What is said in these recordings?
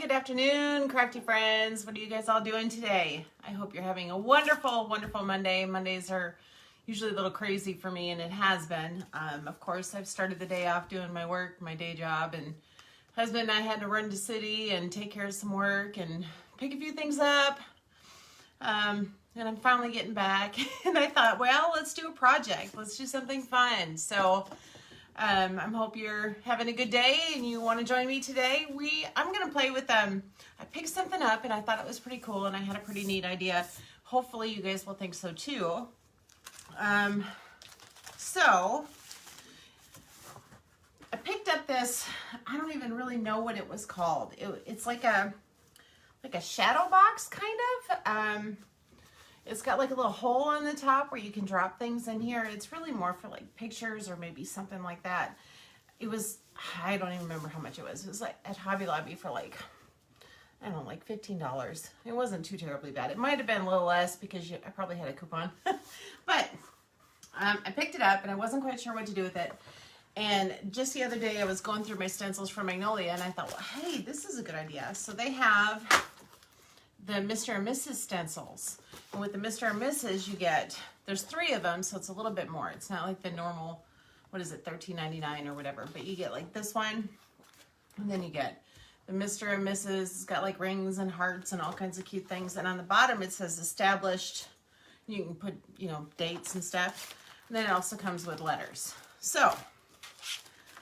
good afternoon, crafty friends. What are you guys all doing today? I hope you're having a wonderful, wonderful Monday. Mondays are usually a little crazy for me, and it has been. Of course, I've started the day off doing my work, my day job, and husband and I had to run to city and take care of some work and pick a few things up. And I'm finally getting back, and I thought, well, let's do a project. Let's do something fun. So I hope you're having a good day and you want to join me today. I'm going to play with I picked something up and I thought it was pretty cool and I had a pretty neat idea. Hopefully you guys will think so too. So I picked up this, I don't even really know what it was called. It's like a shadow box kind of. It's got like a little hole on the top where you can drop things in here. It's really more for like pictures or maybe something like that. It was, I don't even remember how much it was. It was like at Hobby Lobby for like, I don't know, like $15. It wasn't too terribly bad. It might have been a little less because I probably had a coupon. But I picked it up and I wasn't quite sure what to do with it. And just the other day I was going through my stencils from Magnolia and I thought, well, hey, this is a good idea. So they have the Mr. and Mrs. stencils. And with the Mr. and Mrs. you get, there's 3 of them, so it's a little bit more. It's not like the normal, what is it, $13.99 or whatever. But you get like this one, and then you get the Mr. and Mrs. It's got like rings and hearts and all kinds of cute things. And on the bottom it says established. You can put, you know, dates and stuff. And then it also comes with letters. So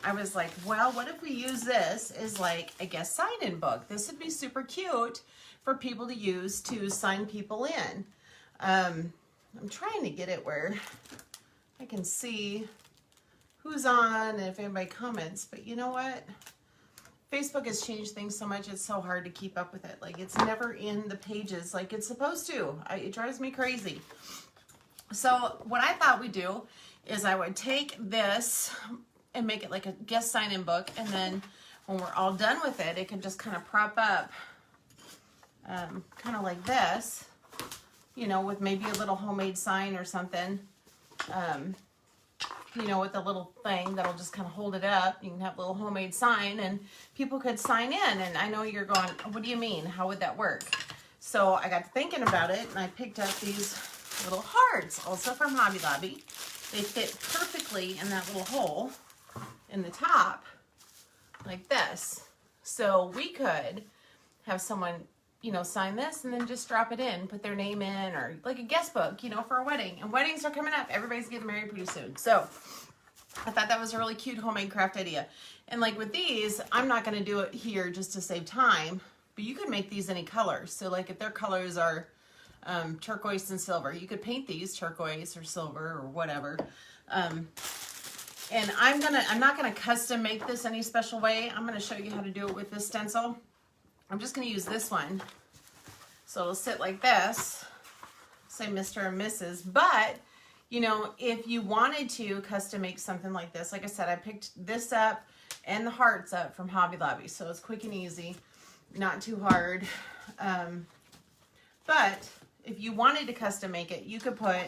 I was like, well, what if we use this as like a guest sign-in book? This would be super cute for people to use to sign people in. I'm trying to get it where I can see who's on and if anybody comments, but you know what? Facebook has changed things so much, it's so hard to keep up with it. Like, it's never in the pages like it's supposed to. It drives me crazy. So what I thought we'd do is I would take this and make it like a guest sign-in book, and then when we're all done with it, it can just kind of prop up kind of like this, you know, with maybe a little homemade sign or something, you know, with a little thing that'll just kind of hold it up. You can have a little homemade sign and people could sign in. And I know you're going, what do you mean? How would that work? So I got thinking about it and I picked up these little hearts, also from Hobby Lobby. They fit perfectly in that little hole in the top like this. So we could have someone, you know, sign this and then just drop it in, put their name in, or like a guest book, you know, for a wedding. And weddings are coming up. Everybody's getting married pretty soon. So I thought that was a really cute homemade craft idea. And like with these, I'm not going to do it here just to save time, but you could make these any color. So like if their colors are turquoise and silver, you could paint these turquoise or silver or whatever. And I'm not gonna custom make this any special way. I'm gonna show you how to do it with this stencil. I'm just gonna use this one. So it'll sit like this, say Mr. and Mrs. But, you know, if you wanted to custom make something like this, like I said, I picked this up and the hearts up from Hobby Lobby. So it's quick and easy, not too hard. But if you wanted to custom make it, you could put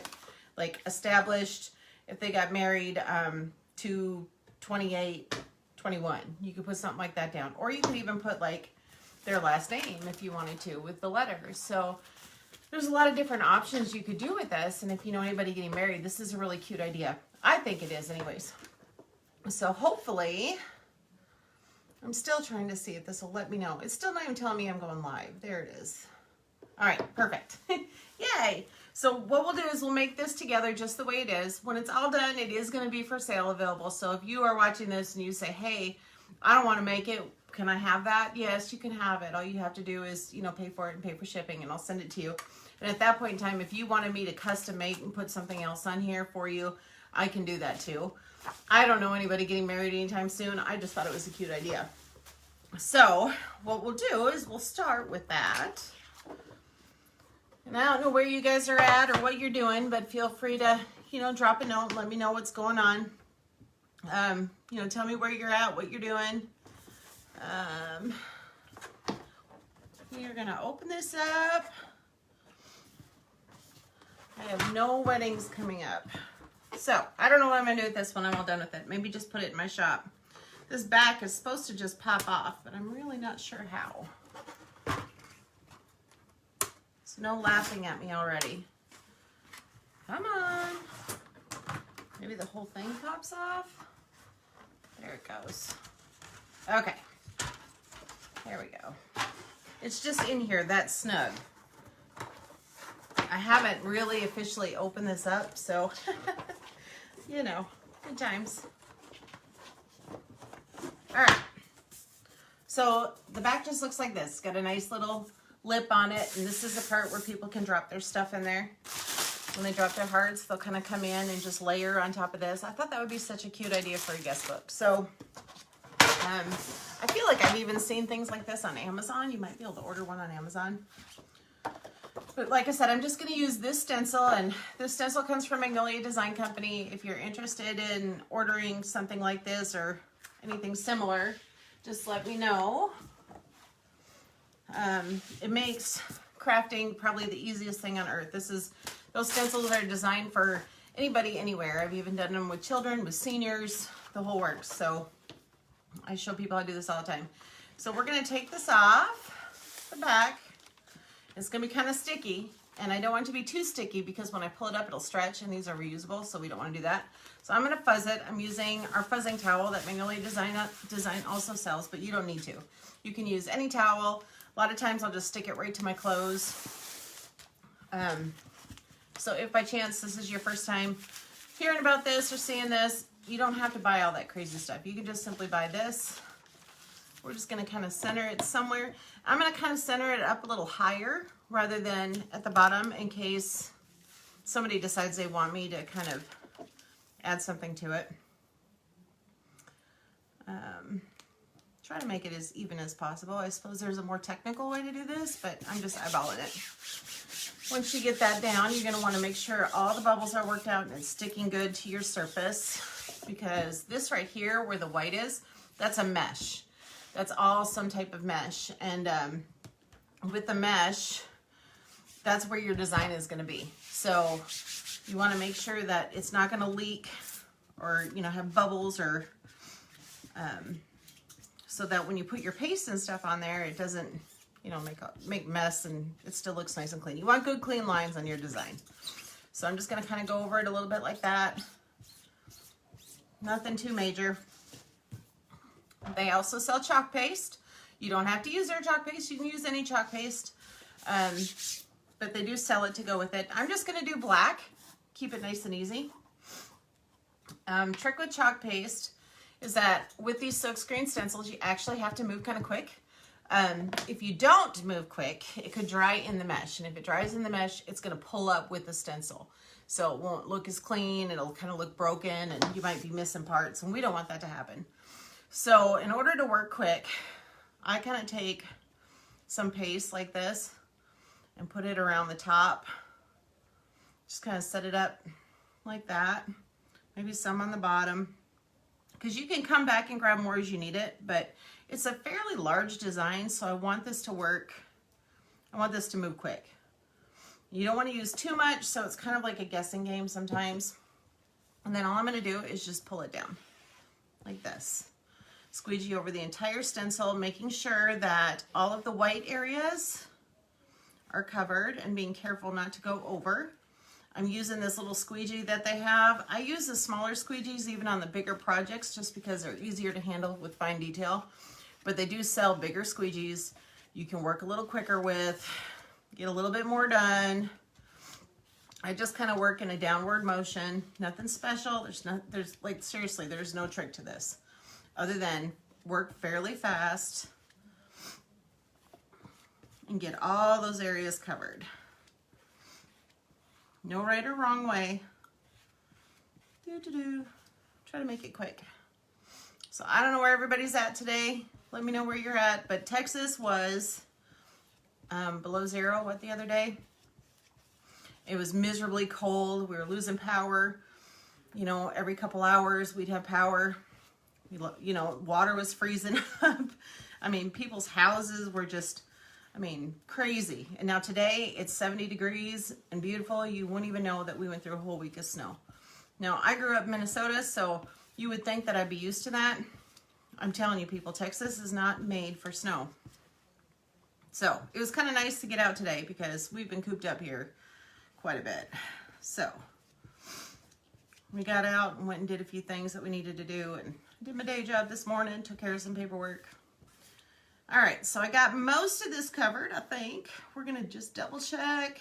like established, if they got married to 28, 21, you could put something like that down. Or you could even put like their last name if you wanted to with the letters. So there's a lot of different options you could do with this. And if you know anybody getting married, this is a really cute idea. I think it is anyways. So hopefully, I'm still trying to see if this will let me know. It's still not even telling me I'm going live. There it is. All right, perfect. Yay. So what we'll do is we'll make this together just the way it is. When it's all done, it is going to be for sale available. So if you are watching this and you say, hey, I don't want to make it, can I have that? Yes, you can have it. All you have to do is, you know, pay for it and pay for shipping, and I'll send it to you. And at that point in time, if you wanted me to custom make and put something else on here for you, I can do that too. I don't know anybody getting married anytime soon. I just thought it was a cute idea. So what we'll do is we'll start with that. And I don't know where you guys are at or what you're doing, but feel free to, you know, drop a note and let me know what's going on. You know, tell me where you're at, what you're doing. We're going to open this up. I have no weddings coming up. So, I don't know what I'm going to do with this when I'm all done with it. Maybe just put it in my shop. This back is supposed to just pop off, but I'm really not sure how. no laughing at me already. Come on. Maybe the whole thing pops off. There it goes. Okay. There we go. It's just in here, that snug. I haven't really officially opened this up, so, you know, good times. All right. So the back just looks like this. It's got a nice little lip on it, and this is the part where people can drop their stuff in there. When they drop their hearts, they'll kind of come in and just layer on top of this. I thought that would be such a cute idea for a guest book. So I feel like I've even seen things like this on Amazon. You might be able to order one on Amazon. But like I said, I'm just going to use this stencil, and this stencil comes from Magnolia Design Company. If you're interested in ordering something like this or anything similar, just let me know. It makes crafting probably the easiest thing on earth. Those stencils are designed for anybody, anywhere. I've even done them with children, with seniors, the whole works. So I show people how to do this all the time. So we're going to take this off the back. It's going to be kind of sticky, and I don't want it to be too sticky because when I pull it up, it'll stretch, and these are reusable, so we don't want to do that. So I'm going to fuzz it. I'm using our fuzzing towel that Magnolia Design also sells, but you don't need to. You can use any towel. A lot of times I'll just stick it right to my clothes. So if by chance this is your first time hearing about this or seeing this, you don't have to buy all that crazy stuff. You can just simply buy this. We're just going to kind of center it somewhere. I'm going to kind of center it up a little higher rather than at the bottom in case somebody decides they want me to kind of add something to it. Try to make it as even as possible. I suppose there's a more technical way to do this, but I'm just eyeballing it. Once you get that down, you're going to want to make sure all the bubbles are worked out and it's sticking good to your surface, because this right here where the white is, that's a mesh. That's all some type of mesh, and with the mesh, that's where your design is going to be. So you want to make sure that it's not going to leak or, you know, have bubbles, or so that when you put your paste and stuff on there, it doesn't, you know, make mess, and it still looks nice and clean. You want good clean lines on your design. So I'm just going to kind of go over it a little bit like that. Nothing too major. They also sell chalk paste. You don't have to use their chalk paste. You can use any chalk paste. But they do sell it to go with it. I'm just going to do black. Keep it nice and easy. Trick with chalk paste is that with these silkscreen stencils, you actually have to move kind of quick. If you don't move quick, it could dry in the mesh. And if it dries in the mesh, it's going to pull up with the stencil. So it won't look as clean. It'll kind of look broken, and you might be missing parts. And we don't want that to happen. So in order to work quick, I kind of take some paste like this and put it around the top. Just kind of set it up like that. Maybe some on the bottom, because you can come back and grab more as you need it, but it's a fairly large design, so I want this to work. I want this to move quick. You don't want to use too much, so it's kind of like a guessing game sometimes. And then all I'm going to do is just pull it down like this. Squeegee over the entire stencil, making sure that all of the white areas are covered and being careful not to go over. I'm using this little squeegee that they have. I use the smaller squeegees even on the bigger projects just because they're easier to handle with fine detail. But they do sell bigger squeegees you can work a little quicker with, get a little bit more done. I just kind of work in a downward motion, nothing special. There's like, seriously, there's no trick to this other than work fairly fast and get all those areas covered. No right or wrong way. Try to make it quick. So I don't know where everybody's at today. Let me know where you're at. But Texas was below zero, the other day? It was miserably cold. We were losing power. You know, every couple hours we'd have power. You know, water was freezing up. I mean, people's houses were just, crazy. And now today it's 70 degrees and beautiful. You wouldn't even know that we went through a whole week of snow. Now, I grew up in Minnesota, so you would think that I'd be used to that. I'm telling you people, Texas is not made for snow. So it was kind of nice to get out today because we've been cooped up here quite a bit. So we got out and went and did a few things that we needed to do, and did my day job this morning, took care of some paperwork. All right, so I got most of this covered, I think. We're gonna just double check.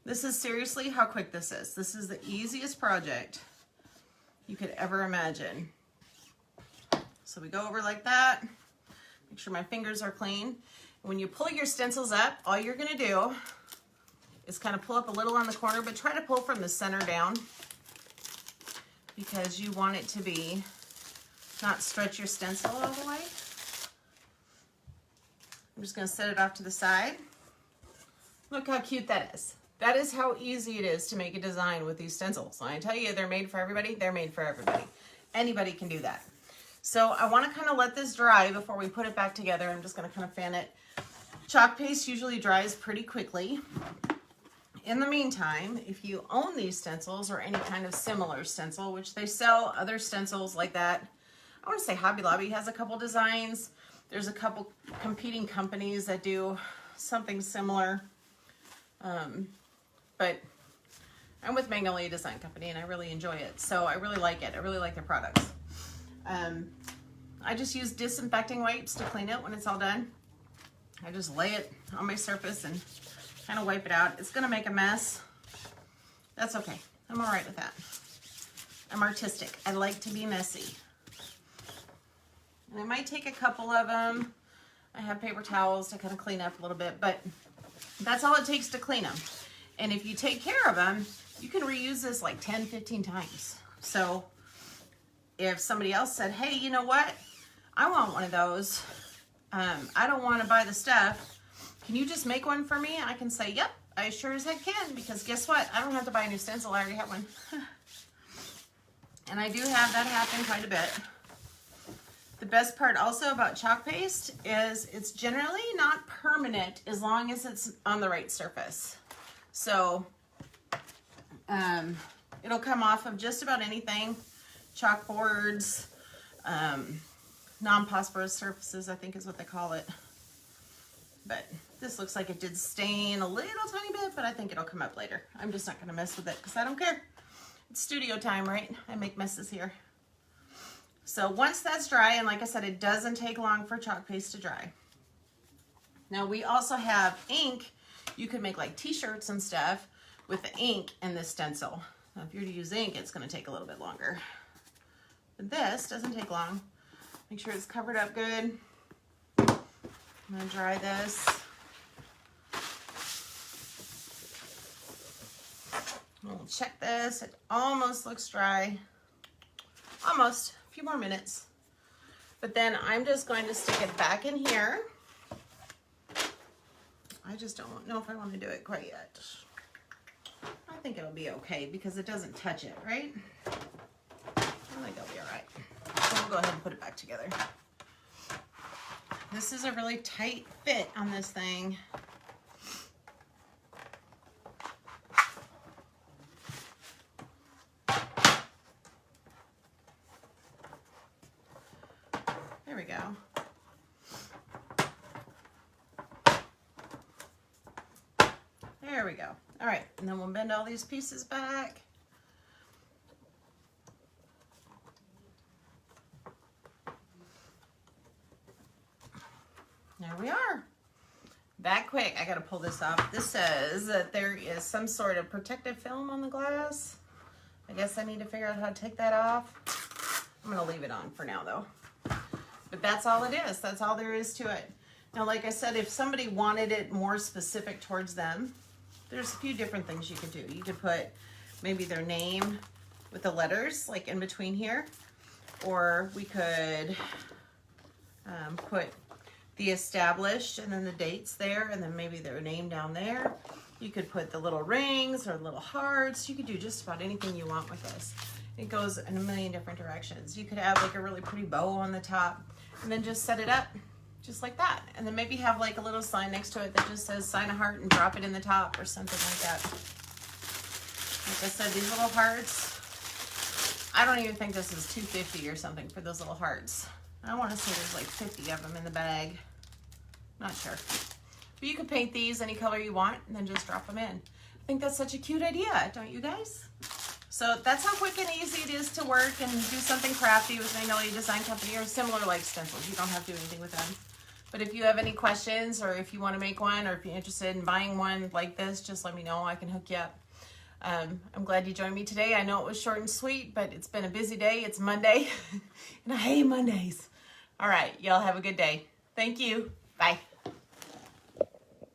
This is seriously how quick this is. This is the easiest project you could ever imagine. So we go over like that. Make sure my fingers are clean. When you pull your stencils up, all you're gonna do is kind of pull up a little on the corner, but try to pull from the center down because you want it to be, not stretch your stencil all the way. I'm just gonna set it off to the side. Look how cute that is. That is how easy it is to make a design with these stencils. And I tell you, they're made for everybody. They're made for everybody. Anybody can do that. So I wanna kind of let this dry before we put it back together. I'm just gonna kind of fan it. Chalk paste usually dries pretty quickly. In the meantime, if you own these stencils or any kind of similar stencil, which they sell other stencils like that, I want to say Hobby Lobby has a couple designs. There's a couple competing companies that do something similar. But I'm with Magnolia Design Company and I really enjoy it. So I really like it. I really like their products. I just use disinfecting wipes to clean it when it's all done. I just lay it on my surface and kind of wipe it out. It's gonna make a mess. That's okay. I'm all right with that. I'm artistic. I like to be messy. And I might take a couple of them. I have paper towels to kind of clean up a little bit, but that's all it takes to clean them. And if you take care of them, you can reuse this like 10, 15 times. So if somebody else said, hey, you know what? I want one of those. I don't want to buy the stuff. Can you just make one for me? I can say, yep, I sure as heck can, because guess what? I don't have to buy a new stencil. I already have one. And I do have that happen quite a bit. The best part also about chalk paste is it's generally not permanent as long as it's on the right surface. So it'll come off of just about anything. Chalkboards, non-phosphorus surfaces, I think is what they call it. But this looks like it did stain a little tiny bit, but I think it'll come up later. I'm just not gonna mess with it because I don't care. It's studio time, right? I make messes here. So once that's dry, and like I said, it doesn't take long for chalk paste to dry. Now we also have ink. You could make like t-shirts and stuff with the ink in this stencil. Now if you're to use ink, it's gonna take a little bit longer. But this doesn't take long. Make sure it's covered up good. I'm gonna dry this. We'll check this. It almost looks dry. Almost. A few more minutes. But then I'm just going to stick it back in here. I just don't know if I want to do it quite yet. I think it'll be okay because it doesn't touch it, right? I think it'll be all right. So we'll go ahead and put it back together. This is a really tight fit on this thing. There we go. There we go. All right, and then we'll bend all these pieces back. There we are. That quick. I gotta pull this off. This says that there is some sort of protective film on the glass. I guess I need to figure out how to take that off. I'm gonna leave it on for now though. But that's all it is. That's all there is to it. Now, like I said, if somebody wanted it more specific towards them, there's a few different things you could do. You could put maybe their name with the letters like in between here, or we could put the established and then the dates there, and then maybe their name down there. You could put the little rings or little hearts. You could do just about anything you want with this. It goes in a million different directions. You could have like a really pretty bow on the top and then just set it up just like that. And then maybe have like a little sign next to it that just says sign a heart and drop it in the top or something like that. Like I said, these little hearts, I don't even think this is $2.50 or something for those little hearts. I want to say there's like 50 of them in the bag. Not sure. But you can paint these any color you want and then just drop them in. I think that's such a cute idea, don't you guys? So that's how quick and easy it is to work and do something crafty with Magnolia Design Company or similar like stencils. You don't have to do anything with them. But if you have any questions or if you want to make one or if you're interested in buying one like this, just let me know. I can hook you up. I'm glad you joined me today. I know it was short and sweet, but it's been a busy day. It's Monday, and I hate Mondays. All right, y'all have a good day. Thank you. Bye.